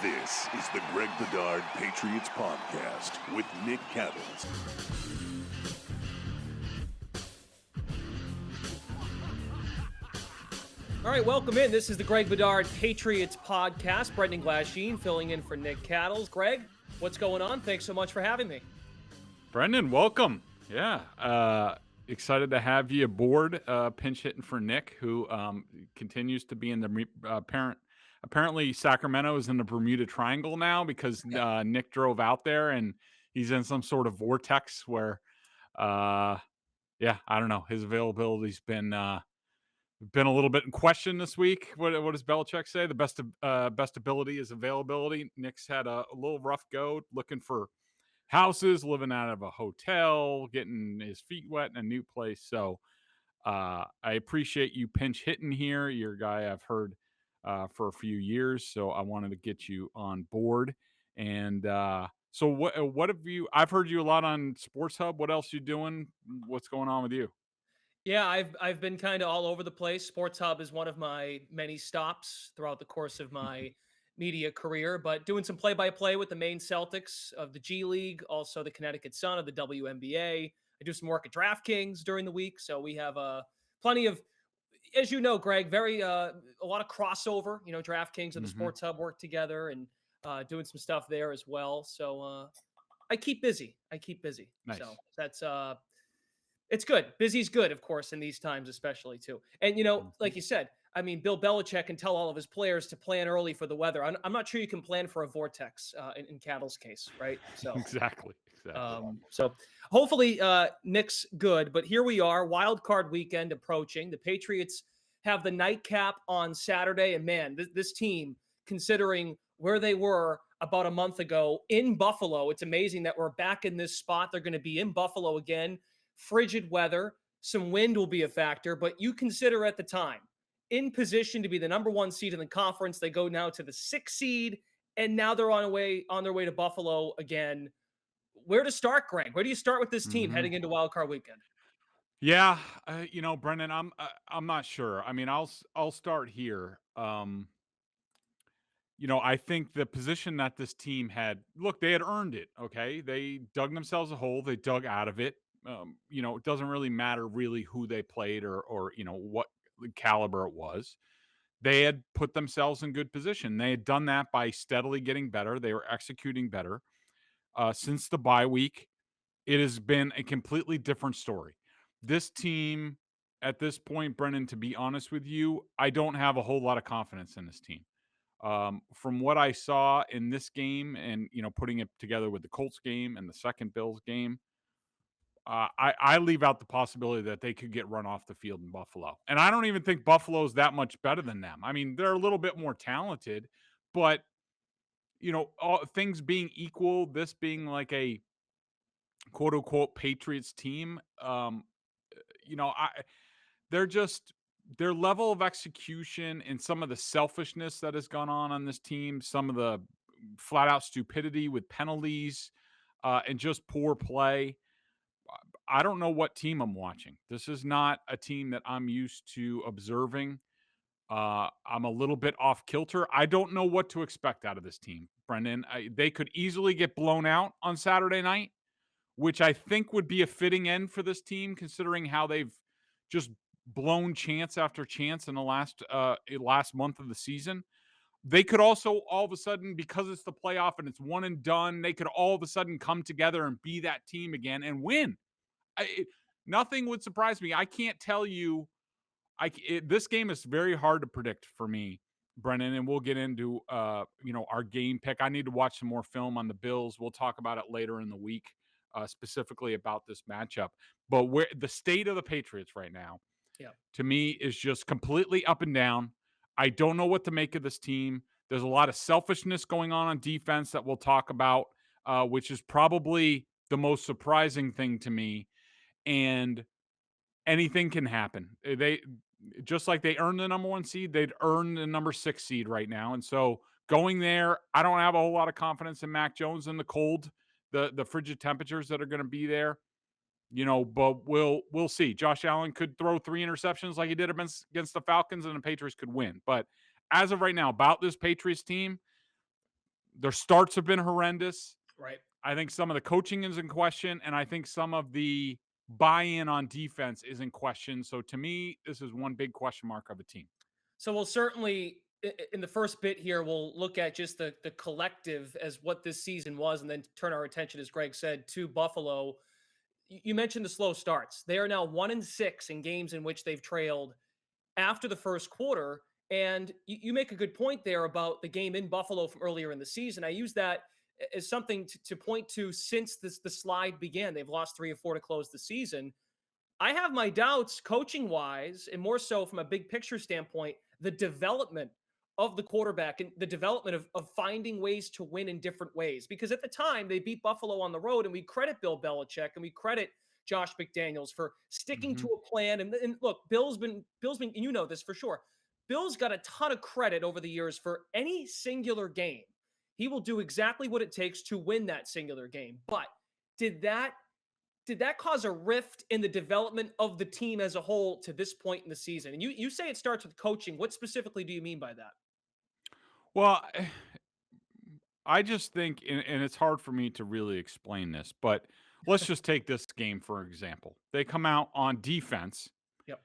This is the Greg Bedard Patriots Podcast with Nick Cattles. All right, welcome in. This is the Greg Bedard Patriots Podcast. Brendan Glasheen filling in for Nick Cattles. Greg, what's going on? Thanks so much for having me. Brendan, welcome. Yeah, excited to have you aboard, pinch hitting for Nick, who continues to be in the apparently Sacramento is in the Bermuda Triangle now because Nick drove out there and he's in some sort of vortex where, I don't know. His availability's been a little bit in question this week. What does Belichick say? The best ability is availability. Nick's had a little rough go looking for houses, living out of a hotel, getting his feet wet in a new place. So I appreciate you pinch hitting here. You're a guy I've heard for a few years, so I wanted to get you on board. And so what have you? I've heard you a lot on Sports Hub. What else you doing? What's going on with you? Yeah, I've been kind of all over the place. Sports Hub is one of my many stops throughout the course of my media career, but doing some play-by-play with the Maine Celtics of the G League, also the Connecticut Sun of the WNBA. I do some work at DraftKings during the week, so we have plenty of, as you know, Greg, a lot of crossover. You know, DraftKings and the Sports Hub work together, and doing some stuff there as well. So I keep busy. Nice. So that's it's good. Busy's good, of course, in these times, especially too. And, you know, like you said, I mean, Bill Belichick can tell all of his players to plan early for the weather. I'm not sure you can plan for a vortex in Cattle's case, right? So Exactly. So hopefully Nick's good. But here we are, wild card weekend approaching. The Patriots have the nightcap on Saturday. And, man, this team, considering where they were about a month ago in Buffalo, it's amazing that we're back in this spot. They're going to be in Buffalo again. Frigid weather, some wind will be a factor, but you consider at the time in position to be the number one seed in the conference. They go now to the 6th seed, and now they're on their way to Buffalo again. Where to start, Greg? Where do you start with this team heading into Wild Card Weekend? Yeah, Brendan, I'm not sure. I mean, I'll start here. I think the position that this team had, look, they had earned it. Okay, they dug themselves a hole. They dug out of it. It doesn't really matter really who they played or what caliber it was. They had put themselves in good position. They had done that by steadily getting better. They were executing better. Since the bye week, it has been a completely different story. This team, at this point, Brennan, to be honest with you, I don't have a whole lot of confidence in this team. From what I saw in this game and, putting it together with the Colts game and the second Bills game, I leave out the possibility that they could get run off the field in Buffalo. And I don't even think Buffalo's that much better than them. I mean, they're a little bit more talented, but, all things being equal, this being like a quote unquote Patriots team, their level of execution and some of the selfishness that has gone on this team, some of the flat out stupidity with penalties and just poor play. I don't know what team I'm watching. This is not a team that I'm used to observing. I'm a little bit off kilter. I don't know what to expect out of this team, Brendan. They could easily get blown out on Saturday night, which I think would be a fitting end for this team, considering how they've just blown chance after chance in the last month of the season. They could also all of a sudden, because it's the playoff and it's one and done, they could all of a sudden come together and be that team again and win. Nothing would surprise me. I can't tell you. This game is very hard to predict for me, Brennan, and we'll get into our game pick. I need to watch some more film on the Bills. We'll talk about it later in the week, specifically about this matchup. But where the state of the Patriots right now, to me, is just completely up and down. I don't know what to make of this team. There's a lot of selfishness going on defense that we'll talk about, which is probably the most surprising thing to me. And anything can happen. They just like they earned the number 1 seed, they'd earn the number 6 seed right now. And so going there, I don't have a whole lot of confidence in Mac Jones in the cold, the frigid temperatures that are going to be there. But we'll see. Josh Allen could throw 3 interceptions like he did against the Falcons, and the Patriots could win. But as of right now, about this Patriots team, Their starts have been horrendous. Right. I think some of the coaching is in question, and I think some of the buy-in on defense is in question. So to me, this is one big question mark of a team. So we'll certainly, in the first bit here, we'll look at just the collective as what this season was, and then turn our attention, as Greg said, to Buffalo. You mentioned the slow starts. They are now 1-6 in games in which they've trailed after the first quarter. And you make a good point there about the game in Buffalo from earlier in the season. I use that as something to point to since the slide began. They've lost 3 or 4 to close the season. I have my doubts coaching wise, and more so from a big picture standpoint, the development of the quarterback and the development of finding ways to win in different ways. Because at the time they beat Buffalo on the road, and we credit Bill Belichick and we credit Josh McDaniels for sticking to a plan. And look, Bill's been, and you know this for sure. Bill's got a ton of credit over the years for any singular game. He will do exactly what it takes to win that singular game. But did that cause a rift in the development of the team as a whole to this point in the season? And you say it starts with coaching. What specifically do you mean by that? Well, I just think, and it's hard for me to really explain this, but let's just take this game for example. They come out on defense. Yep.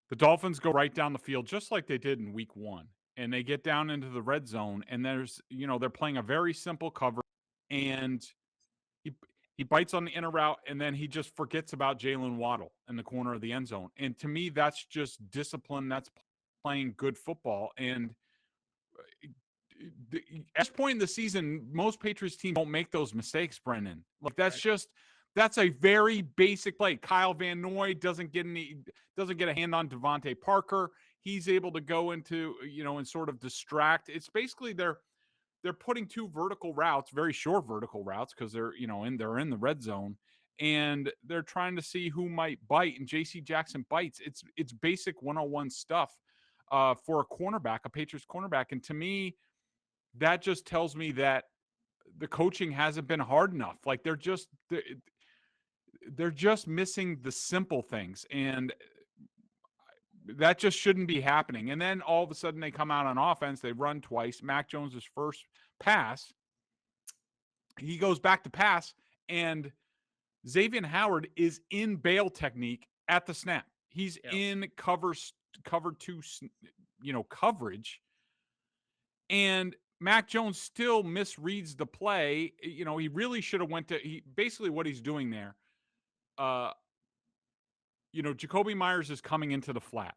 The Dolphins go right down the field, just like they did in week 1. And they get down into the red zone, and they're playing a very simple cover, and he bites on the inner route, and then he just forgets about Jalen Waddle in the corner of the end zone. And to me, that's just discipline. That's playing good football. And at this point in the season, most Patriots teams don't make those mistakes, Brendan. Like that's a very basic play. Kyle Van Noy doesn't get a hand on Devontae Parker. He's able to go into, and sort of distract. It's basically they're putting 2 vertical routes, very short vertical routes, because they're in the red zone, and they're trying to see who might bite. And J.C. Jackson bites. It's basic 101 stuff for a cornerback, a Patriots cornerback. And to me, that just tells me that the coaching hasn't been hard enough. Like they're just missing the simple things, and that just shouldn't be happening. And then all of a sudden they come out on offense, they run twice. Mac Jones's first pass, he goes back to pass, and Xavier Howard is in bail technique at the snap. He's in cover 2, coverage, and Mac Jones still misreads the play. He really should have basically what he's doing there. Jacoby Myers is coming into the flat,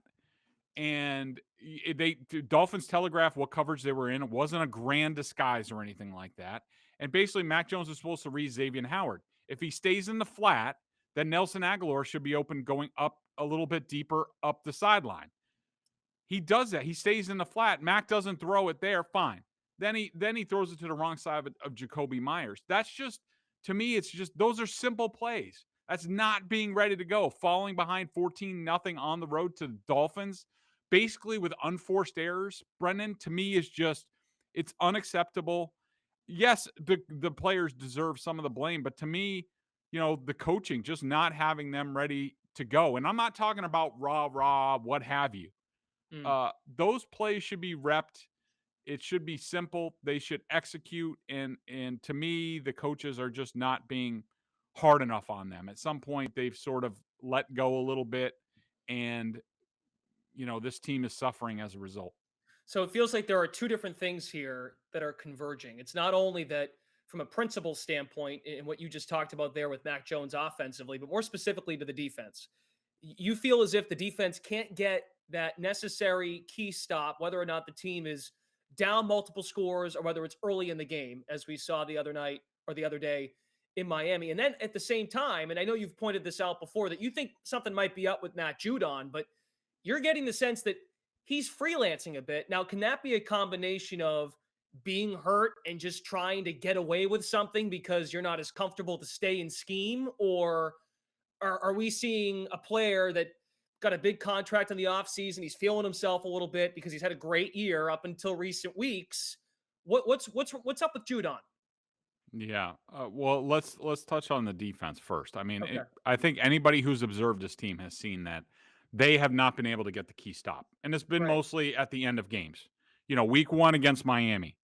and the Dolphins telegraph what coverage they were in. It wasn't a grand disguise or anything like that. And basically, Mac Jones is supposed to read Xavier Howard. If he stays in the flat, then Nelson Aguilar should be open going up a little bit deeper up the sideline. He does that. He stays in the flat. Mac doesn't throw it there. Fine. Then he throws it to the wrong side of Jacoby Myers. That's just, to me, it's just, those are simple plays. That's not being ready to go. Falling behind 14-0 on the road to the Dolphins, basically with unforced errors, Brendan, to me is just, it's unacceptable. Yes, the players deserve some of the blame, but to me, the coaching, just not having them ready to go. And I'm not talking about rah, what have you. Those plays should be repped. It should be simple. They should execute. And to me, the coaches are just not being hard enough on them. At some point, they've sort of let go a little bit, and this team is suffering as a result. So it feels like there are 2 different things here that are converging. It's not only that from a principle standpoint in what you just talked about there with Mac Jones offensively, but more specifically to the defense. You feel as if the defense can't get that necessary key stop, whether or not the team is down multiple scores or whether it's early in the game, as we saw the other night or the other day in Miami. And then at the same time, and I know you've pointed this out before, that you think something might be up with Matt Judon, but you're getting the sense that he's freelancing a bit. Now, can that be a combination of being hurt and just trying to get away with something because you're not as comfortable to stay in scheme? Or are we seeing a player that got a big contract in the offseason, he's feeling himself a little bit because he's had a great year up until recent weeks? What's up with Judon? Yeah. Well, let's touch on the defense first. I mean, Okay. I think anybody who's observed this team has seen that they have not been able to get the key stop. And it's been Right. mostly at the end of games. Week 1 against Miami.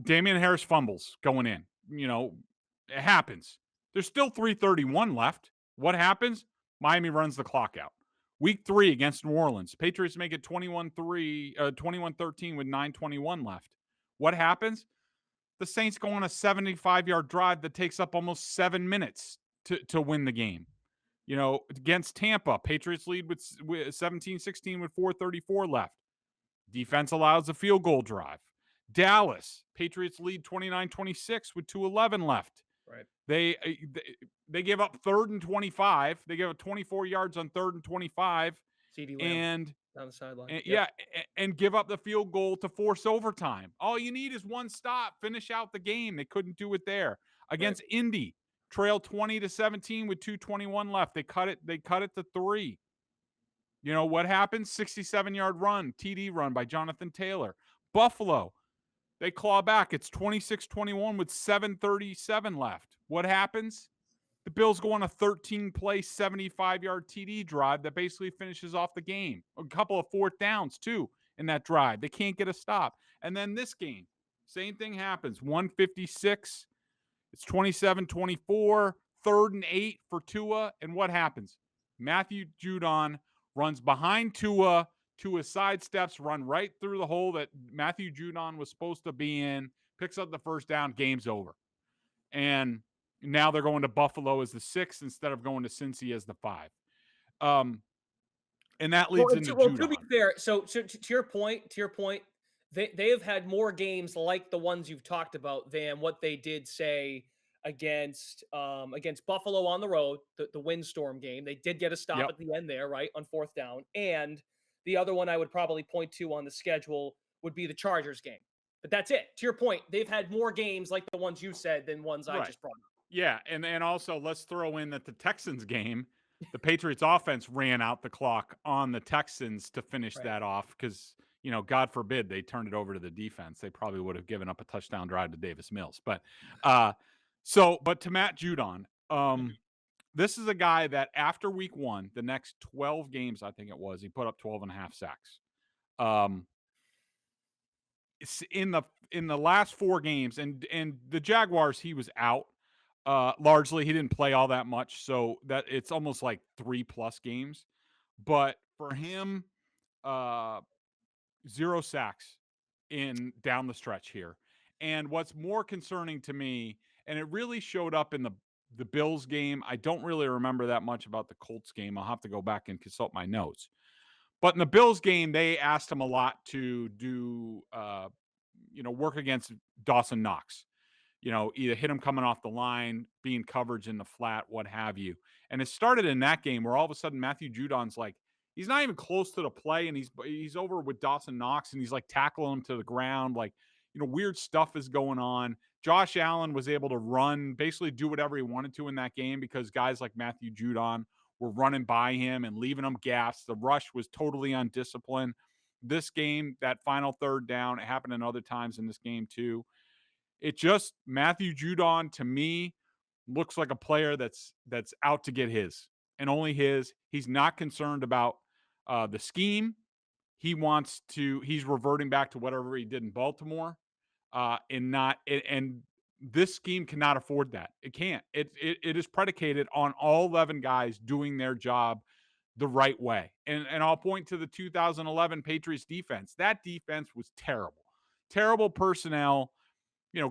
Damian Harris fumbles going in. It happens. There's still 3:31 left. What happens? Miami runs the clock out. Week 3 against New Orleans. Patriots make it 21-13 with 9:21 left. What happens? The Saints go on a 75-yard drive that takes up almost 7 minutes to win the game. Against Tampa, Patriots lead with 17-16 with 4:34 left. Defense allows a field goal drive. Dallas, Patriots lead 29-26 with 2:11 left. Right. They give up 3rd and 25. They give up 24 yards on 3rd and 25. CeeDee Lamb And down the sideline. and, yeah, and give up the field goal to force overtime. All you need is one stop, finish out the game. They couldn't do it there. Against Indy, trail 20-17 with 2:21 left. They cut it to 3. What happens? 67-yard run, TD run by Jonathan Taylor. Buffalo, they claw back. It's 26-21 with 7:37 left. What happens? The Bills go on a 13-play, 75-yard TD drive that basically finishes off the game. A couple of 4th downs, too, in that drive. They can't get a stop. And then this game, same thing happens. 156. It's 27-24, 3rd and 8 for Tua. And what happens? Matthew Judon runs behind Tua. Tua sidesteps, run right through the hole that Matthew Judon was supposed to be in, picks up the first down, game's over. And now they're going to Buffalo as the 6 instead of going to Cincy as the 5. And that leads into Judon. To be fair, so to your point, they have had more games like the ones you've talked about than what they did, say, against Buffalo on the road, the windstorm game. They did get a stop at the end there, right, on 4th down. And the other one I would probably point to on the schedule would be the Chargers game. But that's it. To your point, they've had more games like the ones you said than ones I just brought up. Yeah, and also let's throw in that the Texans game, the Patriots offense ran out the clock on the Texans to finish that off because, God forbid they turned it over to the defense. They probably would have given up a touchdown drive to Davis Mills. But but to Matt Judon, this is a guy that after week 1, the next 12 games, I think it was, he put up 12.5 sacks. It's in the last 4 games, and the Jaguars, he was out. Largely, he didn't play all that much, so that it's almost like 3+ games. But for him, 0 sacks in down the stretch here. And what's more concerning to me, and it really showed up in the Bills game. I don't really remember that much about the Colts game. I'll have to go back and consult my notes. But in the Bills game, they asked him a lot to do, work against Dawson Knox. Either hit him coming off the line, be in coverage in the flat, what have you. And it started in that game where all of a sudden Matthew Judon's like, he's not even close to the play, and he's over with Dawson Knox, and he's like tackling him to the ground. Like, weird stuff is going on. Josh Allen was able to run, basically do whatever he wanted to in that game because guys like Matthew Judon were running by him and leaving him gaps. The rush was totally undisciplined. This game, that final 3rd down, it happened in other times in this game too. It just, Matthew Judon, to me, looks like a player that's out to get his and only his. He's not concerned about the scheme. He's reverting back to whatever he did in Baltimore. And this scheme cannot afford that. It can't. It is predicated on all 11 guys doing their job the right way. And I'll point to the 2011 Patriots defense. That defense was terrible. Terrible personnel.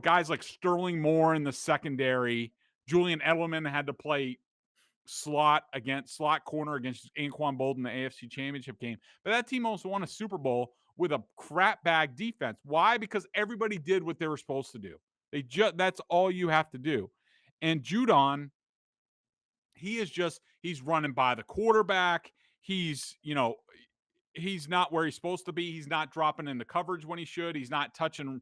Guys like Sterling Moore in the secondary. Julian Edelman had to play slot corner against Anquan Bolden in the AFC Championship game. But that team also won a Super Bowl with a crap bag defense. Why? Because everybody did what they were supposed to do. That's all you have to do. And Judon, he's running by the quarterback. He's not where he's supposed to be. He's not dropping into coverage when he should. He's not touching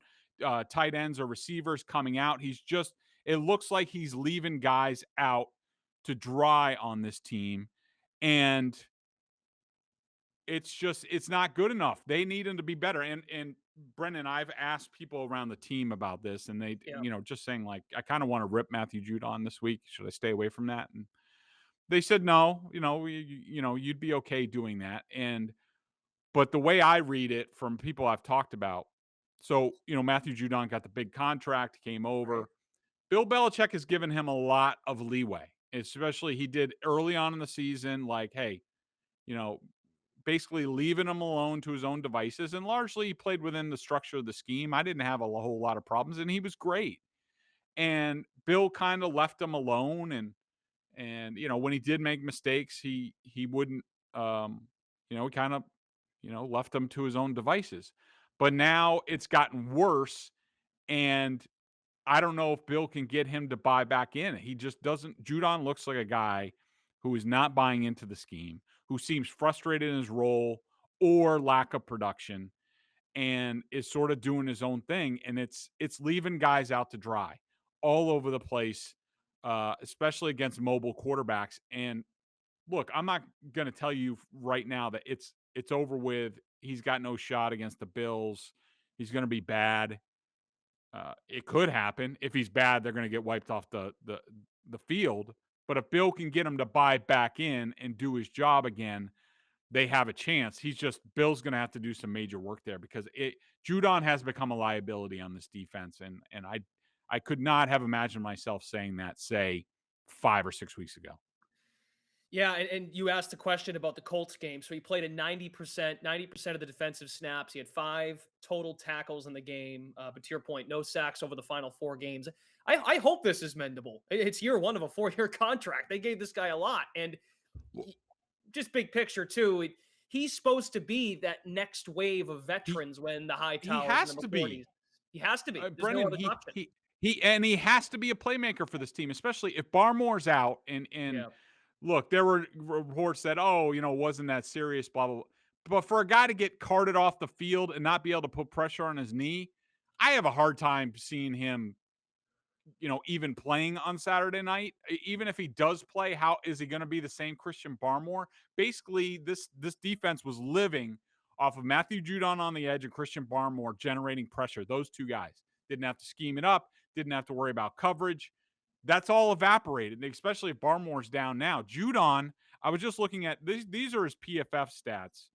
tight ends or receivers coming out. It looks like he's leaving guys out to dry on this team. And it's not good enough. They need him to be better. And Brendan, I've asked people around the team about this, and they, just saying like, I kind of want to rip Matthew Judon this week. Should I stay away from that? And they said, no, you'd be okay doing that. But the way I read it from people I've talked about, So, Matthew Judon got the big contract, came over. Right. Bill Belichick has given him a lot of leeway, especially he did early on in the season, like, hey, you know, basically leaving him alone to his own devices. And largely he played within the structure of the scheme. I didn't have a whole lot of problems, and he was great. And Bill kind of left him alone. And when he did make mistakes, he wouldn't, kind of, left him to his own devices. But now it's gotten worse. And I don't know if Bill can get him to buy back in. He just doesn't. Judon looks like a guy who is not buying into the scheme, who seems frustrated in his role or lack of production, and is sort of doing his own thing. And it's leaving guys out to dry all over the place, especially against mobile quarterbacks. And look, I'm not going to tell you right now that it's over with. He's got no shot against the Bills. He's going to be bad. It could happen. If he's bad, they're going to get wiped off the field. But if Bill can get him to buy back in and do his job again, they have a chance. Bill's going to have to do some major work there, because Judon has become a liability on this defense, and I could not have imagined myself saying that, say, 5 or 6 weeks ago. Yeah, and you asked the question about the Colts game. So he played a 90% of the defensive snaps. He had 5 total tackles in the game. But to your point, no sacks over the final 4 games. I hope this is mendable. It's year 1 of a 4-year contract. They gave this guy a lot. And just big picture, too, he's supposed to be that next wave of veterans when the high towers. He has to be. He has to be. There's Brendan, no other option. He has to be a playmaker for this team, especially if Barmore's out. And look, there were reports that, wasn't that serious, blah, blah, blah. But for a guy to get carted off the field and not be able to put pressure on his knee, I have a hard time seeing him, even playing on Saturday night. Even if he does play, how is he going to be the same Christian Barmore? Basically, this defense was living off of Matthew Judon on the edge and Christian Barmore generating pressure. Those two guys didn't have to scheme it up, didn't have to worry about coverage. That's all evaporated, especially if Barmore's down now. Judon, I was just looking at these are his PFF stats.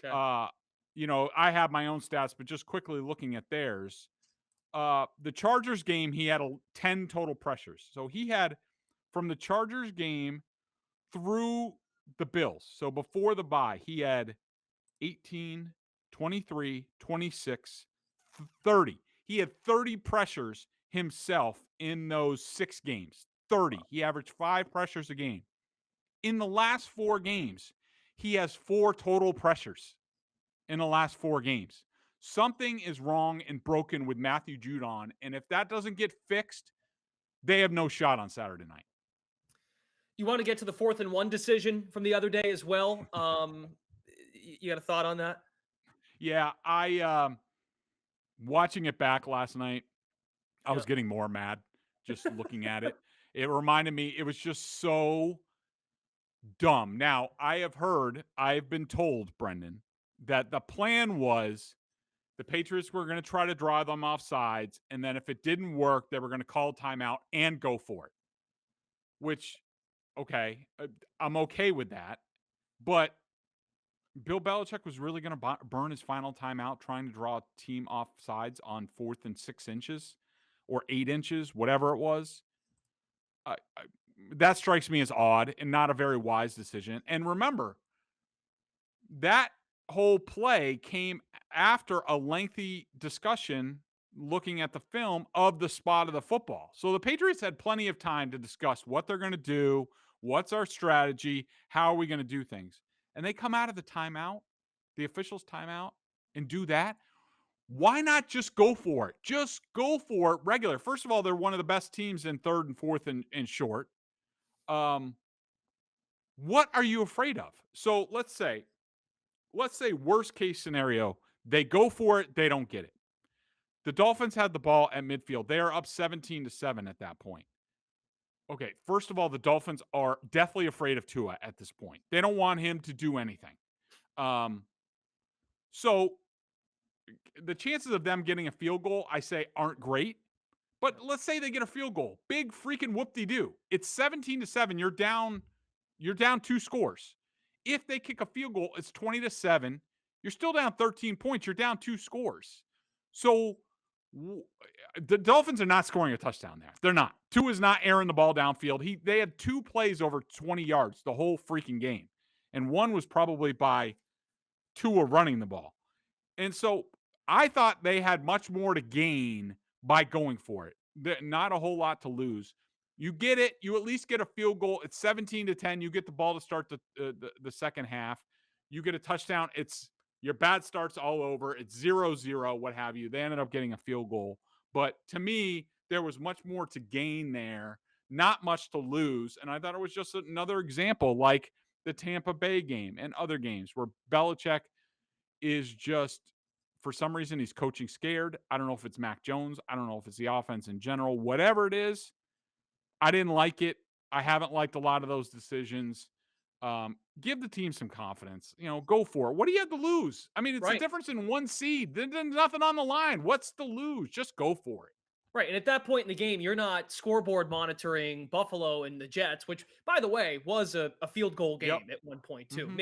Okay. I have my own stats, but just quickly looking at theirs. The Chargers game, he had 10 total pressures. So he had, from the Chargers game through the Bills, so before the bye, he had 18, 23, 26, 30. He had 30 pressures himself in those 6 games. 30. He averaged 5 pressures a game. In the last 4 games, he has 4 total pressures in the last 4 games. Something is wrong and broken with Matthew Judon, and if that doesn't get fixed, they have no shot on Saturday night. You want to get to the 4th and 1 decision from the other day as well? You got a thought on that? Yeah, I watching it back last night, I was getting more mad just looking at it. It reminded me, it was just so dumb. Now, I've been told, Brendan, that the plan was the Patriots were going to try to draw them off sides, and then if it didn't work, they were going to call timeout and go for it. Which, okay, I'm okay with that. But Bill Belichick was really going to burn his final timeout trying to draw a team off sides on 4th and 6 inches or 8 inches, whatever it was. That strikes me as odd and not a very wise decision. And remember, that whole play came after a lengthy discussion looking at the film of the spot of the football. So the Patriots had plenty of time to discuss what they're going to do, what's our strategy, how are we going to do things. And they come out of the timeout, the officials' timeout, and do that. Why not just go for it? Just go for it regular. First of all, they're one of the best teams in 3rd and 4th and short. What are you afraid of? So let's say worst case scenario, they go for it, they don't get it. The Dolphins had the ball at midfield. They are up 17-7 at that point. Okay, first of all, the Dolphins are deathly afraid of Tua at this point. They don't want him to do anything. So the chances of them getting a field goal, I say, aren't great. But let's say they get a field goal. Big freaking whoop-de-doo. It's 17-7. You're down 2 scores. If they kick a field goal, it's 20-7. You're still down 13 points. You're down 2 scores. So the Dolphins are not scoring a touchdown there. They're not. Tua is not airing the ball downfield. They had 2 plays over 20 yards the whole freaking game. And one was probably by Tua running the ball. And so I thought they had much more to gain by going for it. Not a whole lot to lose. You get it. You at least get a field goal. It's 17-10. You get the ball to start the second half. You get a touchdown. It's your bad starts all over. It's 0-0, what have you. They ended up getting a field goal. But to me, there was much more to gain there, not much to lose. And I thought it was just another example like the Tampa Bay game and other games where Belichick is just, for some reason, he's coaching scared. I don't know if it's Mac Jones. I don't know if it's the offense in general. Whatever it is, I didn't like it. I haven't liked a lot of those decisions. Give the team some confidence. Go for it. What do you have to lose? I mean, it's a Right. difference in 1 seed. There's nothing on the line. What's to lose? Just go for it. Right. And at that point in the game, you're not scoreboard monitoring Buffalo and the Jets, which, by the way, was a field goal game Yep. at one point, too. Mhm.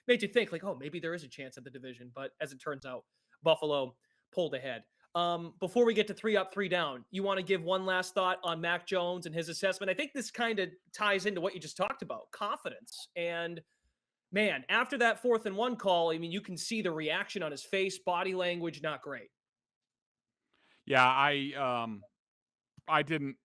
Made you think, like, oh, maybe there is a chance at the division. But as it turns out, Buffalo pulled ahead. Before we get to 3 up, 3 down, you want to give one last thought on Mac Jones and his assessment? I think this kind of ties into what you just talked about, confidence. And man, after that 4th and 1 call, I mean, you can see the reaction on his face, body language, not great. Yeah, I didn't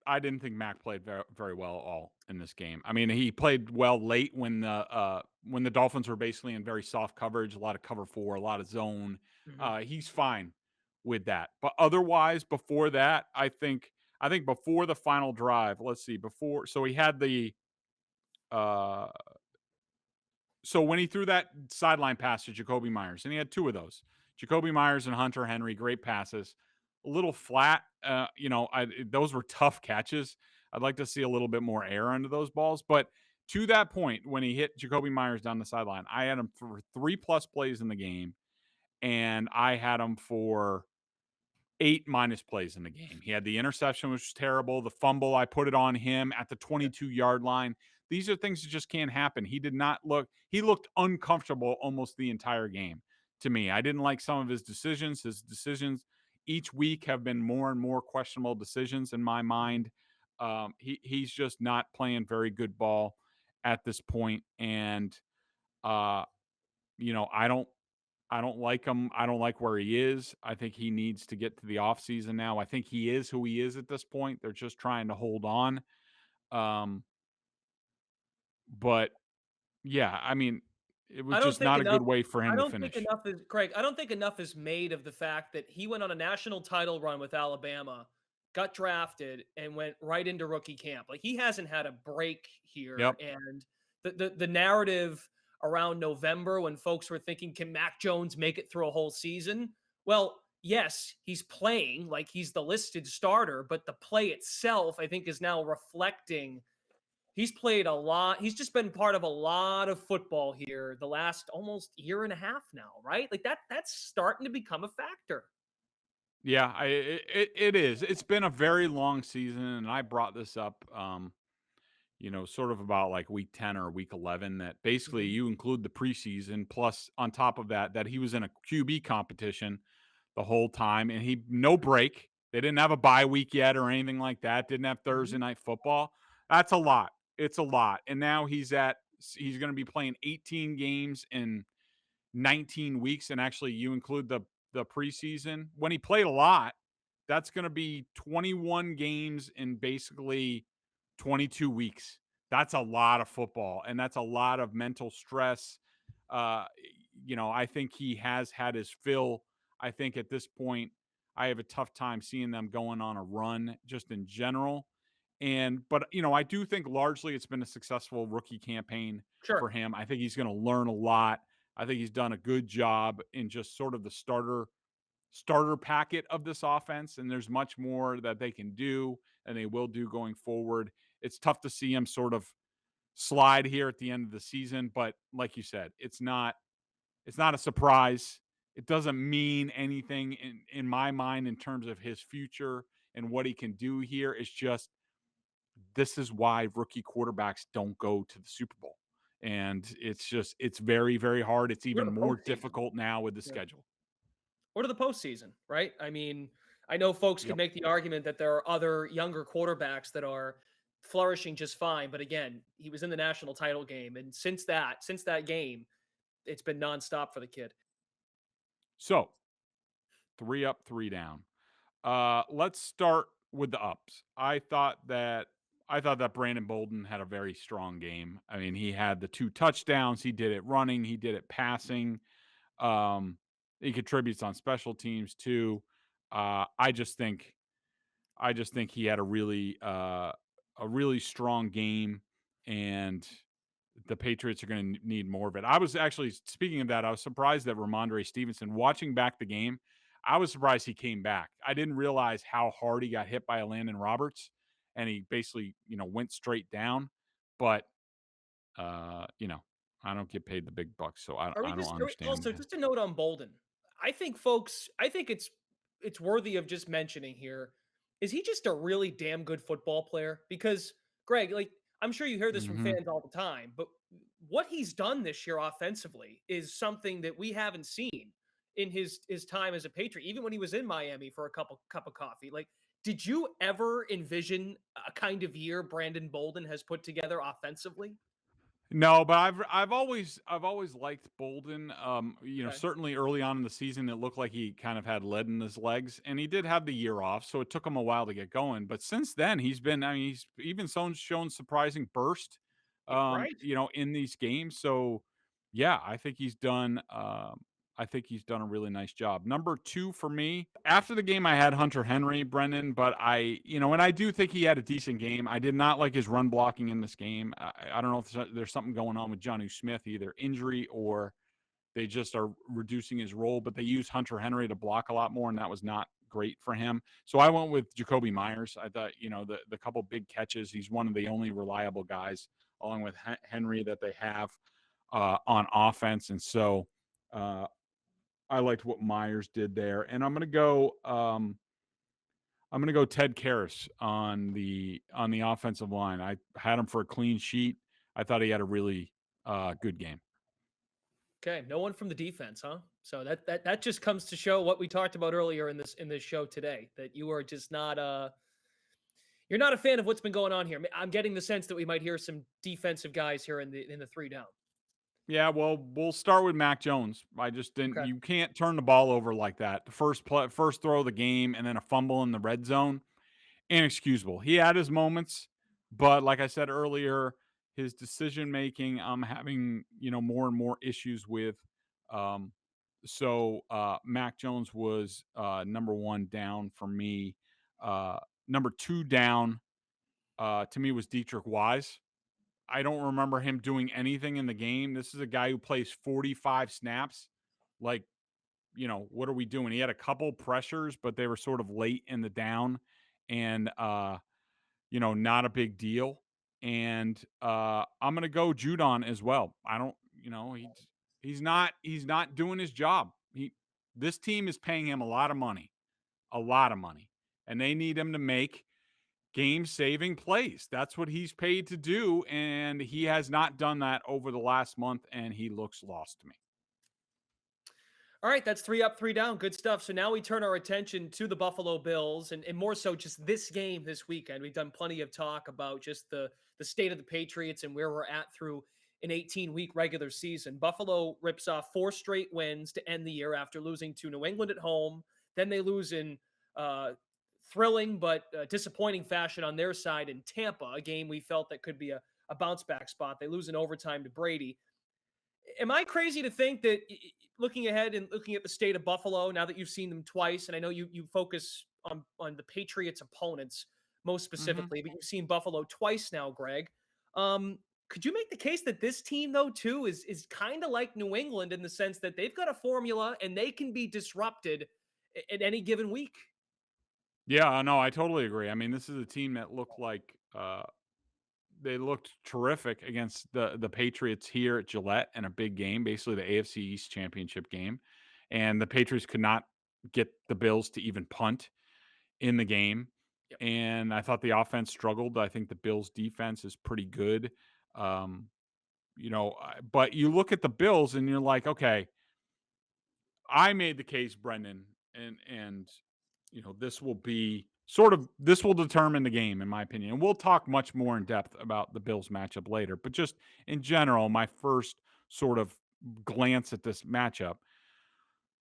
think Mac played very, very well at all in this game. I mean, he played well late when the Dolphins were basically in very soft coverage, a lot of cover 4, a lot of zone. Mhm. He's fine with that. But otherwise, before that, I think before the final drive, let's see, before so he had the uh so when he threw that sideline pass to Jacoby Myers, and he had 2 of those. Jacoby Myers and Hunter Henry, great passes. A little flat, those were tough catches. I'd like to see a little bit more air under those balls, but to that point, when he hit Jacoby Myers down the sideline, I had him for 3+ plays in the game, and I had him for 8 minus plays in the game. He had the interception, which was terrible. The fumble, I put it on him at the 22-yard line. These are things that just can't happen. He looked uncomfortable almost the entire game to me. I didn't like some of his decisions. His decisions each week have been more and more questionable decisions in my mind. He's just not playing very good ball at this point. And, uh, I don't like him. I don't like where he is. I think he needs to get to the offseason now. I think he is who he is at this point. They're just trying to hold on. Um, but yeah, I mean, it was I don't just think not a good enough way for I him to don't think finish. enough is Craig, I don't think enough is made of the fact that he went on a national title run with Alabama, got drafted, and went right into rookie camp. Like, he hasn't had a break here, Yep. and the narrative around November when folks were thinking, "Can Mac Jones make it through a whole season?" Well, yes, he's playing like he's the listed starter, but the play itself, I think, is now reflecting he's played a lot. He's just been part of a lot of football here the last almost year and a half now, right? Like that's starting to become a factor. Yeah, it is. It's been a very long season, and I brought this up, sort of about like week 10 or week 11. That basically Mhm. you include the preseason, plus on top of that, that he was in a QB competition the whole time, and he no break. They didn't have a bye week yet or anything like that. Didn't have Thursday Mhm. night football. That's a lot. It's a lot. And now he's going to be playing 18 games in 19 weeks, and actually you include the preseason. When he played a lot, that's going to be 21 games in basically 22 weeks. That's a lot of football, and that's a lot of mental stress. Uh, I think he has had his fill. I think at this point, I have a tough time seeing them going on a run just in general. But I do think largely it's been a successful rookie campaign for Sure. him. I think he's going to learn a lot. I think he's done a good job in just sort of the starter packet of this offense, and there's much more that they can do and they will do going forward. It's tough to see him sort of slide here at the end of the season, but like you said, it's not a surprise. It doesn't mean anything in my mind in terms of his future and what he can do here. It's just this is why rookie quarterbacks don't go to the Super Bowl. And it's very, very hard. It's You're even in the more postseason. difficult now with the Yeah. schedule. or to the postseason, right? I mean, I know folks could Yep. make the argument that there are other younger quarterbacks that are flourishing just fine, but again, he was in the national title game, and since that game, it's been nonstop for the kid. So 3 up, 3 down. Let's start with the ups. I thought that Brandon Bolden had a very strong game. I mean, he had the 2 touchdowns. He did it running. He did it passing. Um, he contributes on special teams too. I just think he had a really strong game, and the Patriots are going to need more of it. I was actually, speaking of that, I was surprised that Ramondre Stevenson, watching back the game, I was surprised he came back. I didn't realize how hard he got hit by Landon Roberts, and he basically, went straight down. But you know, I don't get paid the big bucks, so I, Are we I don't just understand. also just a note on Bolden? I think it's worthy of just mentioning here. Is he just a really damn good football player? Because Greg, like I'm sure you hear this from Mhm. fans all the time, but what he's done this year offensively is something that we haven't seen in his time as a Patriot, even when he was in Miami for a cup of coffee. Like, did you ever envision a kind of year Brandon Bolden has put together offensively? No, but I've always liked Bolden. Okay. Certainly early on in the season, it looked like he kind of had lead in his legs, and he did have the year off, so it took him a while to get going. But since then, he's even shown surprising burst, Right. in these games. So, yeah, I think he's done a really nice job. Number 2 for me, after the game, I had Hunter Henry, Brendan, but and I do think he had a decent game. I did not like his run blocking in this game. I don't know if there's something going on with Jonnu Smith, either injury or they just are reducing his role, but they use Hunter Henry to block a lot more, and that was not great for him. So I went with Jacoby Myers. I thought, the couple big catches, he's one of the only reliable guys, along with Henry, that they have on offense. And so, uh, I liked what Myers did there, and I'm gonna go. Ted Karras on the offensive line. I had him for a clean sheet. I thought he had a really good game. Okay, no one from the defense, huh? So that just comes to show what we talked about earlier in this show today, that you are just not you're not a fan of what's been going on here. I'm getting the sense that we might hear some defensive guys here in the 3 down. Yeah, well, we'll start with Mac Jones. I just didn't. Okay. You can't turn the ball over like that. The first throw of the game, and then a fumble in the red zone, inexcusable. He had his moments, but like I said earlier, his decision making, I'm having more and more issues with. Um, Mac Jones was number 1 down for me. Number 2 down to me was Dietrich Wise. I don't remember him doing anything in the game. This is a guy who plays 45 snaps. Like, what are we doing? He had a couple pressures, but they were sort of late in the down, and not a big deal. And I'm gonna go Judon as well. I don't, he's not doing his job. This team is paying him a lot of money, and they need him to make game-saving plays. That's what he's paid to do, and he has not done that over the last month, and he looks lost to me. All right, that's 3 up, 3 down. Good stuff. So now we turn our attention to the Buffalo Bills and more so just this game this weekend. We've done plenty of talk about just the state of the Patriots and where we're at through an 18-week regular season. Buffalo rips off 4 straight wins to end the year after losing to New England at home. Then they lose in thrilling but disappointing fashion on their side in Tampa, a game we felt that could be a bounce back spot. They lose in overtime to Brady. Am I crazy to think that looking ahead and looking at the state of Buffalo, now that you've seen them twice, and I know you focus on the Patriots opponents most Mhm. specifically, but you've seen Buffalo twice now, Greg. Could you make the case that this team though too is kind of like New England in the sense that they've got a formula and they can be disrupted at any given week? Yeah, no, I totally agree. I mean, this is a team that they looked terrific against the Patriots here at Gillette in a big game, basically the AFC East championship game, and the Patriots could not get the Bills to even punt in the game. Yep. And I thought the offense struggled. I think the Bills' defense is pretty good. Um, but you look at the Bills and you're like, okay, I made the case, Brendan, and this will determine the game, in my opinion. And we'll talk much more in depth about the Bills matchup later. But just in general, my first sort of glance at this matchup.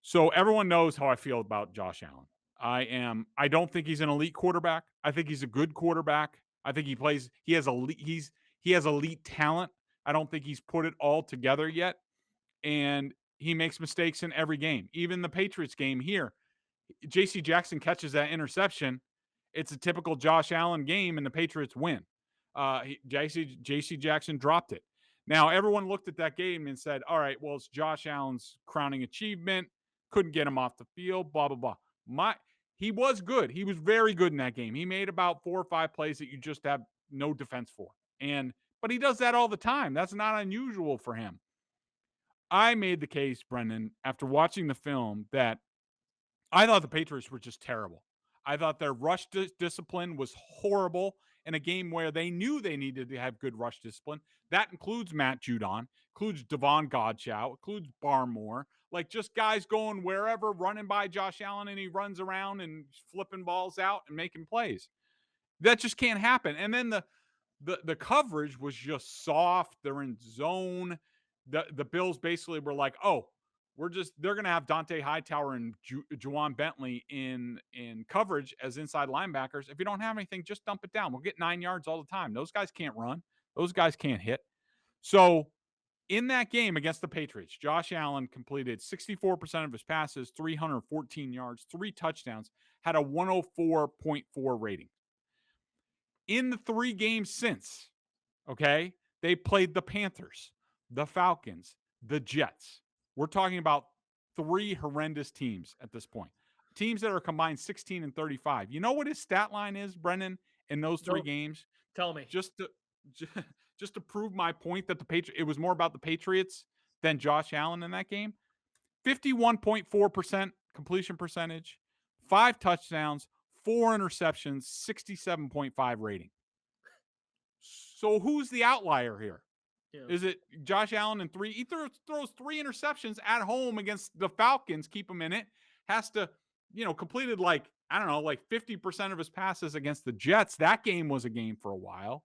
So everyone knows how I feel about Josh Allen. I don't think he's an elite quarterback. I think he's a good quarterback. I think he has elite talent. I don't think he's put it all together yet. And he makes mistakes in every game. Even the Patriots game here, J.C. Jackson catches that interception. It's a typical Josh Allen game, and the Patriots win. J.C. Jackson dropped it. Now, everyone looked at that game and said, all right, well, it's Josh Allen's crowning achievement. Couldn't get him off the field, blah, blah, blah. He was good. He was very good in that game. He made about 4 or 5 plays that you just have no defense for. But he does that all the time. That's not unusual for him. I made the case, Brendan, after watching the film, that I thought the Patriots were just terrible. I thought their rush discipline was horrible in a game where they knew they needed to have good rush discipline. That includes Matt Judon, includes Devon Godchow, includes Barmore, like just guys going wherever, running by Josh Allen, and he runs around and flipping balls out and making plays. That just can't happen. And then the coverage was just soft. They're in zone. The Bills basically were like, oh, they're going to have Dante Hightower and Juwan Bentley in coverage as inside linebackers. If you don't have anything, just dump it down. We'll get 9 yards all the time. Those guys can't run. Those guys can't hit. So in that game against the Patriots, Josh Allen completed 64% of his passes, 314 yards, 3 touchdowns, had a 104.4 rating. In the 3 games since, okay, they played the Panthers, the Falcons, the Jets. We're talking about 3 horrendous teams at this point. Teams that are combined 16 and 35. You know what his stat line is, Brendan, in those 3 games? Tell me. Just to prove my point that it was more about the Patriots than Josh Allen in that game. 51.4% completion percentage, 5 touchdowns, 4 interceptions, 67.5 rating. So who's the outlier here? Yeah. Is it Josh Allen and 3? He throws 3 interceptions at home against the Falcons, keep him in it. Has to, completed like 50% of his passes against the Jets. That game was a game for a while.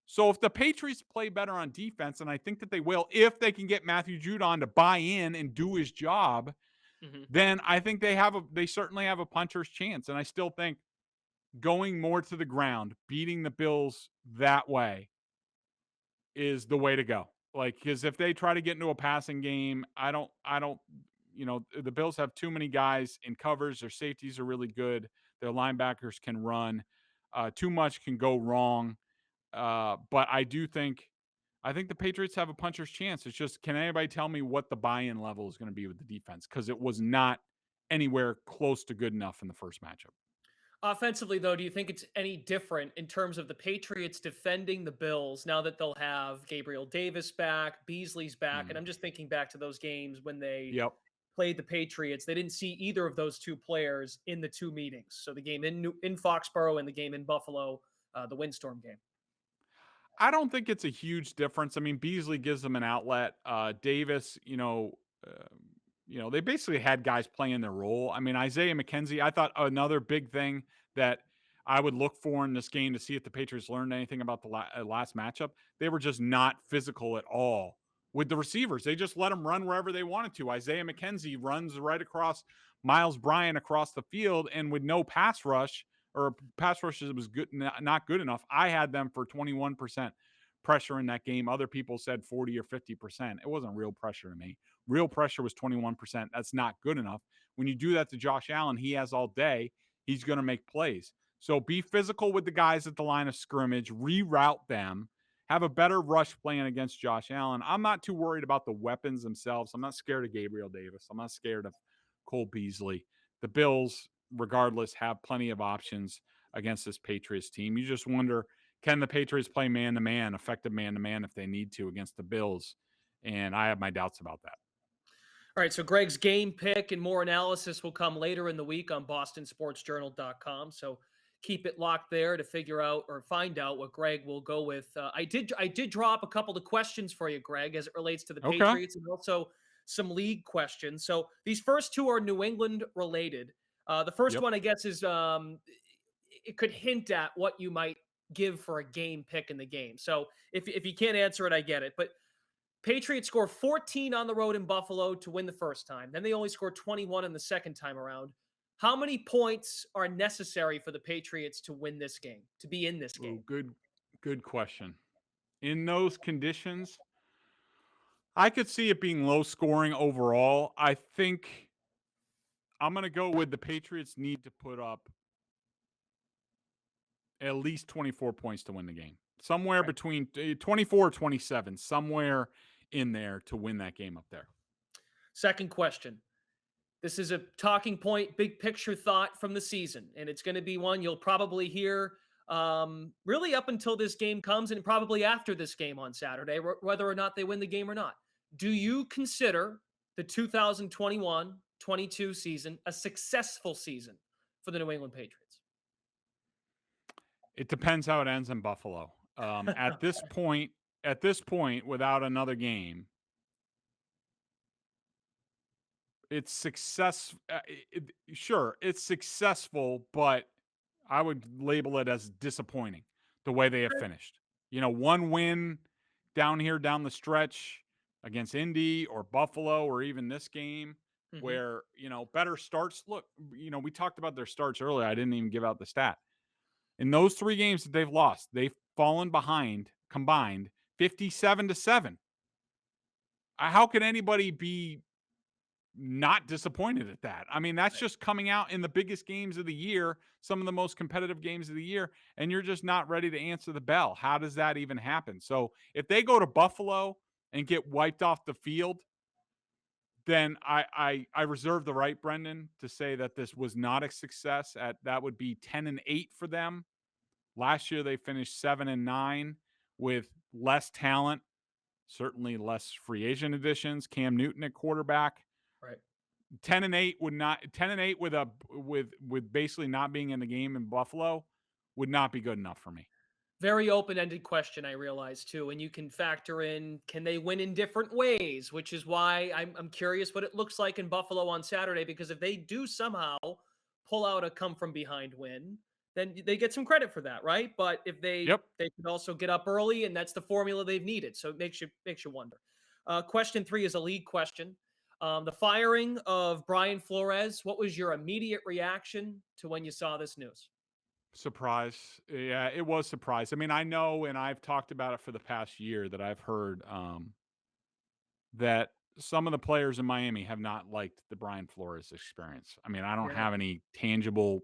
So if the Patriots play better on defense, and I think that they will, if they can get Matthew Judon to buy in and do his job, then I think they certainly have a puncher's chance. And I still think going more to the ground, beating the Bills that way is the way to go. Like, because if they try to get into a passing game, I don't, the Bills have too many guys in covers. Their safeties are really good. Their linebackers can run. Too much can go wrong. But I think the Patriots have a puncher's chance. It's just, can anybody tell me what the buy-in level is going to be with the defense? Because it was not anywhere close to good enough in the first matchup. Offensively, though, do you think it's any different in terms of the Patriots defending the Bills now that they'll have Gabriel Davis back, Beasley's back? And I'm just thinking back to those games when they played the Patriots. They didn't see either of those 2 players in the 2 meetings. So the game in Foxborough and the game in Buffalo, the windstorm game. I don't think it's a huge difference. I mean, Beasley gives them an outlet. Davis, they basically had guys playing their role. I mean, Isaiah McKenzie, I thought another big thing that I would look for in this game to see if the Patriots learned anything about the last matchup, they were just not physical at all with the receivers. They just let them run wherever they wanted to. Isaiah McKenzie runs right across Miles Bryant across the field, and with no pass rush, or pass rushes was good, not good enough. I had them for 21% pressure in that game. Other people said 40 or 50%. It wasn't real pressure to me. Real pressure was 21%. That's not good enough. When you do that to Josh Allen, he has all day. He's going to make plays. So be physical with the guys at the line of scrimmage, reroute them, have a better rush plan against Josh Allen. I'm not too worried about the weapons themselves. I'm not scared of Gabriel Davis. I'm not scared of Cole Beasley. The Bills, regardless, have plenty of options against this Patriots team. You just wonder, can the Patriots play man-to-man, effective man-to-man if they need to against the Bills? And I have my doubts about that. All right, so Greg's game pick and more analysis will come later in the week on bostonsportsjournal.com. So keep it locked there to figure out or find out what Greg will go with. I did draw up a couple of questions for you, Greg, as it relates to the Patriots and also some league questions. So these first two are New England related. The first one, I guess, is it could hint at what you might give for a game pick in the game. So if you can't answer it, I get it. But Patriots score 14 on the road in Buffalo to win the first time. Then they only score 21 in the second time around. How many points are necessary for the Patriots to win this game, to be in this game? Ooh, good question. In those conditions, I could see it being low scoring overall. I think I'm going to go with the Patriots need to put up at least 24 points to win the game. Somewhere between 24 or 27, somewhere in there to win that game up there. Second question. This is a talking point, big picture thought from the season, and it's going to be one you'll probably hear really up until this game comes and probably after this game on Saturday, whether or not they win the game or not. Do you consider the 2021-22 season a successful season for the New England Patriots? It depends how it ends in Buffalo. At this point, without another game, it's success. Sure, it's successful, but I would label it as disappointing the way they have finished. One win down the stretch against Indy or Buffalo or even this game where, better starts. Look, we talked about their starts earlier. I didn't even give out the stat. In those 3 games that they've lost, they've fallen behind combined 57-7. How can anybody be not disappointed at that? I mean, that's just coming out in the biggest games of the year, some of the most competitive games of the year, and you're just not ready to answer the bell. How does that even happen? So if they go to Buffalo and get wiped off the field, then I reserve the right, Brendan, to say that this was not a success. That would be 10-8 for them. Last year they finished 7-9 with less talent, certainly less free agent additions. Cam Newton at quarterback. Right. 10-8 would not 10-8 with basically not being in the game in Buffalo would not be good enough for me. Very open-ended question, I realize, too. And you can factor in, can they win in different ways? Which is why I'm curious what it looks like in Buffalo on Saturday, because if they do somehow pull out a come-from-behind win, then they get some credit for that, right? But if they could also get up early, and that's the formula they've needed. So it makes you wonder. Question 3 is a league question. The firing of Brian Flores, what was your immediate reaction to when you saw this news? Surprise. Yeah, it was surprise. I mean, I know, and I've talked about it for the past year, that I've heard that some of the players in Miami have not liked the Brian Flores experience. I mean, I don't have any tangible,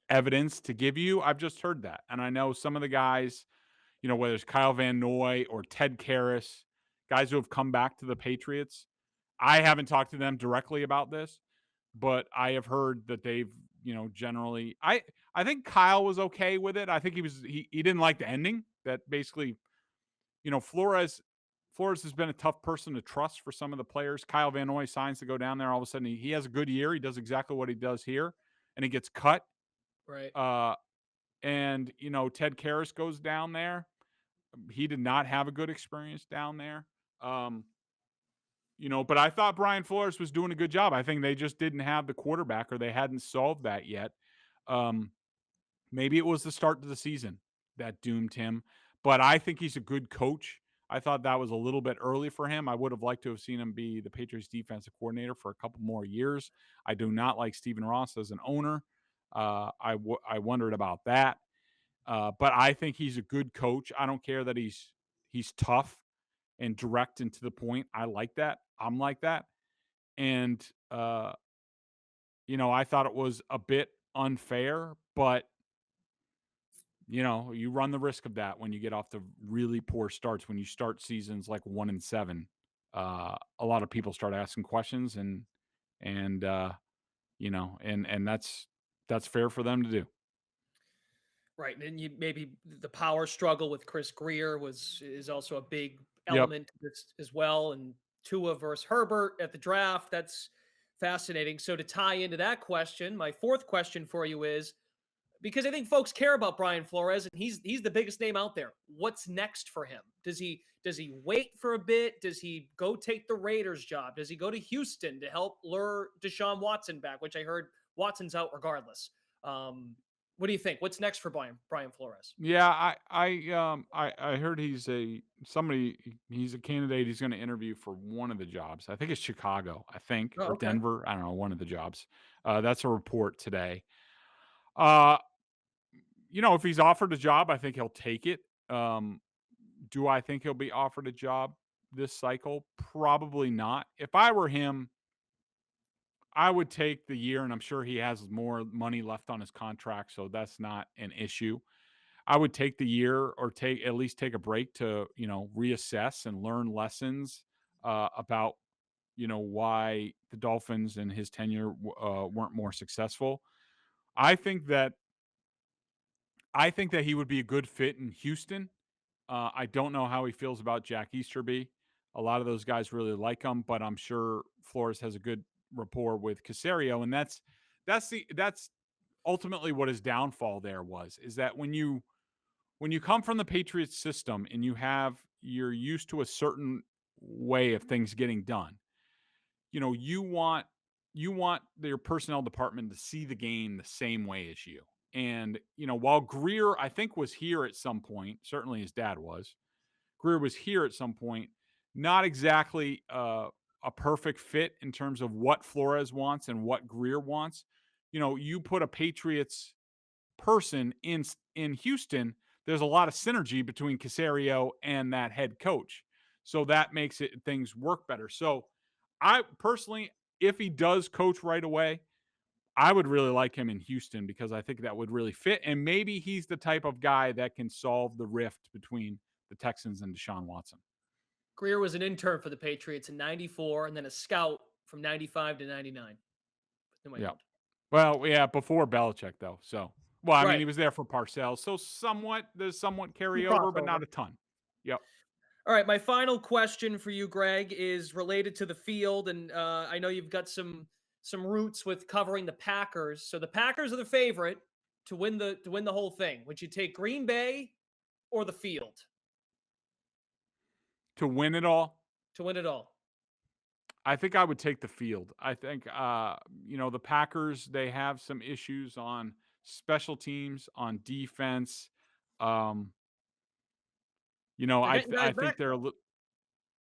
evidence to give you. I've just heard that. And I know some of the guys, whether it's Kyle Van Noy or Ted Karras, guys who have come back to the Patriots. I haven't talked to them directly about this, but I have heard that they've, generally, I think Kyle was okay with it. I think he didn't like the ending that basically, Flores has been a tough person to trust for some of the players. Kyle Van Noy signs to go down there. All of a sudden he has a good year. He does exactly what he does here and he gets cut. Right. And Ted Karras goes down there. He did not have a good experience down there. But I thought Brian Flores was doing a good job. I think they just didn't have the quarterback, or they hadn't solved that yet. Maybe it was the start to the season that doomed him, but I think he's a good coach. I thought that was a little bit early for him. I would have liked to have seen him be the Patriots defensive coordinator for a couple more years. I do not like Stephen Ross as an owner. I wondered about that. But I think he's a good coach. I don't care that he's tough and direct and to the point. I like that. I'm like that. And, I thought it was a bit unfair, but, you run the risk of that when you get off the really poor starts. When you start seasons like 1-7, a lot of people start asking questions and that's fair for them to do. Right. And maybe the power struggle with Chris Greer is also a big element to this as well. And Tua versus Herbert at the draft. That's fascinating. So to tie into that question, my fourth question for you is, because I think folks care about Brian Flores, and he's the biggest name out there. What's next for him? Does he wait for a bit? Does he go take the Raiders job? Does he go to Houston to help lure Deshaun Watson back, which I heard Watson's out regardless? What do you think? What's next for Brian Flores? Yeah, I heard he's a candidate. He's going to interview for one of the jobs. I think it's Chicago, Oh, or okay. Denver. I don't know, one of the jobs. That's a report today. Uh, if he's offered a job, I think he'll take it. Do I think he'll be offered a job this cycle? Probably not. If I were him, I would take the year, and I'm sure he has more money left on his contract, so that's not an issue. I would take the year, or at least take a break to, reassess and learn lessons about, why the Dolphins and his tenure weren't more successful. I think that he would be a good fit in Houston. I don't know how he feels about Jack Easterby. A lot of those guys really like him, but I'm sure Flores has a good rapport with Caserio, and that's ultimately what his downfall there was. Is that when you come from the Patriots system and you're used to a certain way of things getting done, you want your personnel department to see the game the same way as you. And, while Greer, I think, was here at some point, certainly his dad was, Greer was here at some point, not exactly a perfect fit in terms of what Flores wants and what Greer wants. You put a Patriots person in Houston, there's a lot of synergy between Caserio and that head coach. So that makes things work better. So I personally, if he does coach right away, I would really like him in Houston, because I think that would really fit. And maybe he's the type of guy that can solve the rift between the Texans and Deshaun Watson. Greer was an intern for the Patriots in '94, and then a scout from '95 to '99. Yeah. Well, yeah, before Belichick though. So, I mean, he was there for Parcells, so there's somewhat carryover, but not a ton. Yep. All right, my final question for you, Greg, is related to the field, and I know you've got some roots with covering the Packers. So the Packers are the favorite to win the whole thing. Would you take Green Bay or the field To win it all? to win it all? I think I would take the field. I think, the Packers, they have some issues on special teams, on defense. They're getting guys I think back, they're though.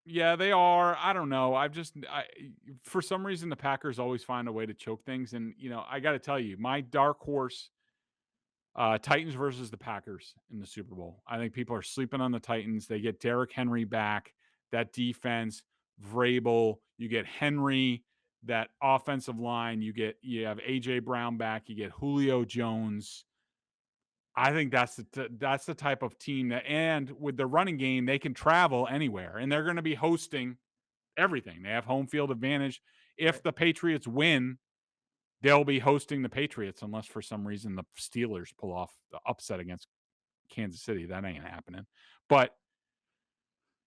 yeah, they are. I don't know. For some reason, the Packers always find a way to choke things. And, I got to tell you, my dark horse, Titans versus the Packers in the Super Bowl. I think people are sleeping on the Titans. They get Derrick Henry back, that defense, Vrabel, you get Henry, that offensive line, you have AJ Brown back, you get Julio Jones. I think that's the type of team that, and with the running game, they can travel anywhere, and they're going to be hosting everything. They have home field advantage. If the Patriots win, they'll be hosting the Patriots, unless for some reason the Steelers pull off the upset against Kansas City. That ain't happening. But,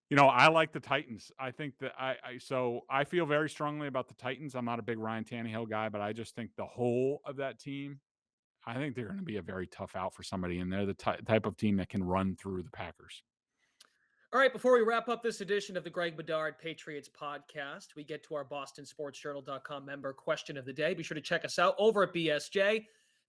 I like the Titans. I think that so I feel very strongly about the Titans. I'm not a big Ryan Tannehill guy, but I just think the whole of that team, I think they're going to be a very tough out for somebody, and they're the type of team that can run through the Packers. All right, before we wrap up this edition of the Greg Bedard Patriots Podcast, we get to our BostonSportsJournal.com member question of the day. Be sure to check us out over at BSJ.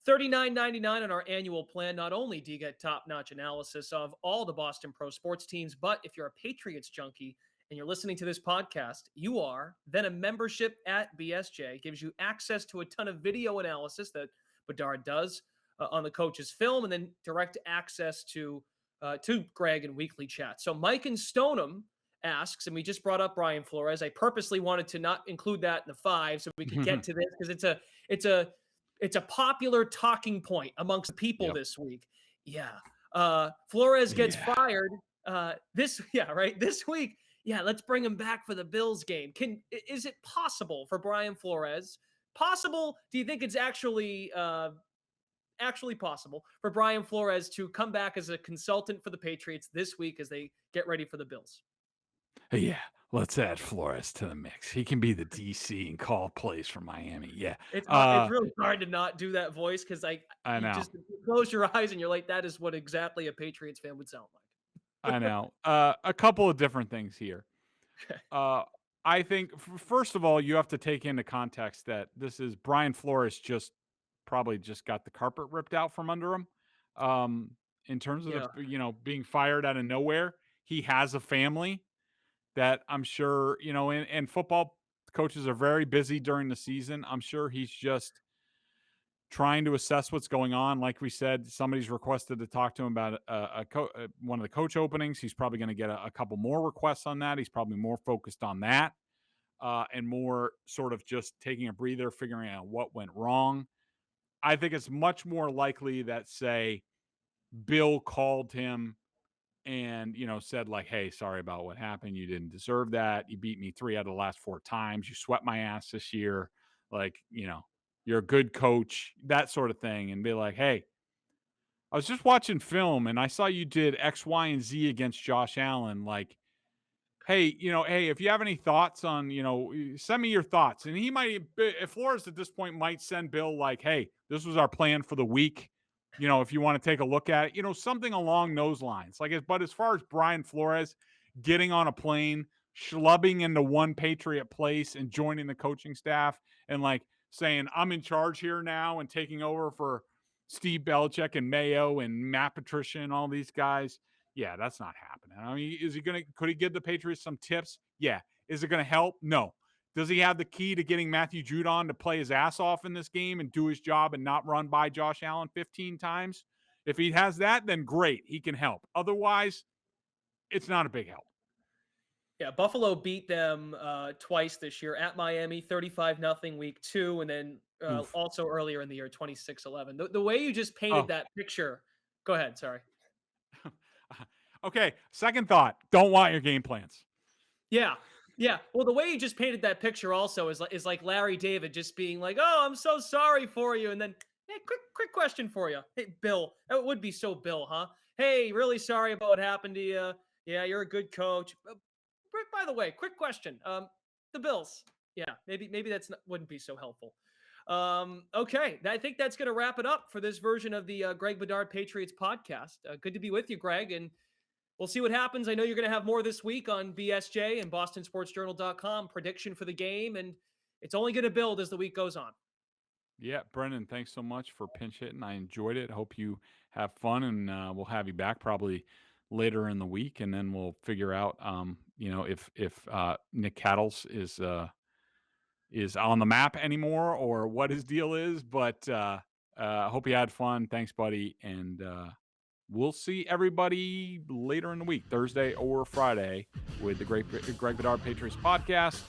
$39.99 on our annual plan. Not only do you get top-notch analysis of all the Boston pro sports teams, but if you're a Patriots junkie and you're listening to this podcast, then a membership at BSJ gives you access to a ton of video analysis that Bedard does on the coach's film, and then direct access to Greg and weekly chat. So Mike in Stoneham asks, and we just brought up Brian Flores. I purposely wanted to not include that in the five so we could get to this, because it's a popular talking point amongst people this week. Yeah. Flores gets fired this week. Yeah, let's bring him back for the Bills game. Is it possible for Brian Flores? Possible? Do you think it's actually possible for Brian Flores to come back as a consultant for the Patriots this week as they get ready for the Bills? Yeah, let's add Flores to the mix. He can be the DC and call plays from Miami. Yeah. It's really hard to not do that voice because I you know. just close your eyes and you're like, that is what exactly a Patriots fan would sound like. I know. A couple of different things here. Okay. I think, first of all, you have to take into context that this is Brian Flores probably just got the carpet ripped out from under him. In terms of Yeah. being fired out of nowhere, he has a family that I'm sure, and football coaches are very busy during the season. I'm sure he's just trying to assess what's going on. Like we said, somebody's requested to talk to him about one of the coach openings. He's probably going to get a couple more requests on that. He's probably more focused on that and more sort of just taking a breather, figuring out what went wrong. I think it's much more likely that, say, Bill called him and, said like, hey, sorry about what happened. You didn't deserve that. You beat me 3 out of the last 4 times. You swept my ass this year. Like, you're a good coach, that sort of thing. And be like, hey, I was just watching film and I saw you did X, Y, and Z against Josh Allen. Like, hey, hey, if you have any thoughts on, send me your thoughts. And he might, if Flores at this point might send Bill like, hey, this was our plan for the week. If you want to take a look at it, something along those lines. But as far as Brian Flores getting on a plane, schlubbing into one Patriot place and joining the coaching staff and like saying, I'm in charge here now and taking over for Steve Belichick and Mayo and Matt Patricia and all these guys. Yeah, that's not happening. I mean, could he give the Patriots some tips? Yeah. Is it going to help? No. Does he have the key to getting Matthew Judon to play his ass off in this game and do his job and not run by Josh Allen 15 times? If he has that, then great. He can help. Otherwise, it's not a big help. Yeah, Buffalo beat them twice this year at Miami, 35-0 week 2, and then also earlier in the year, 26-11. The way you just painted that picture. Go ahead. Sorry. Okay. Second thought. Don't want your game plans. Yeah. Yeah. Well, the way you just painted that picture also is like Larry David just being like, oh, I'm so sorry for you. And then, hey, quick question for you. Hey, Bill, that would be so Bill, huh? Hey, really sorry about what happened to you. Yeah, you're a good coach. By the way, quick question. The Bills. Yeah, maybe wouldn't be so helpful. Okay, I think that's going to wrap it up for this version of the Greg Bedard Patriots podcast. Good to be with you, Greg, and we'll see what happens. I know you're going to have more this week on BSJ and BostonSportsJournal.com prediction for the game, and it's only going to build as the week goes on. Yeah, Brendan, thanks so much for pinch hitting. I enjoyed it. Hope you have fun, and we'll have you back probably later in the week, and then we'll figure out, if Nick Cattles is on the map anymore or what his deal is. But I hope you had fun. Thanks, buddy, and we'll see everybody later in the week, Thursday or Friday, with the Greg Bedard Patriots Podcast.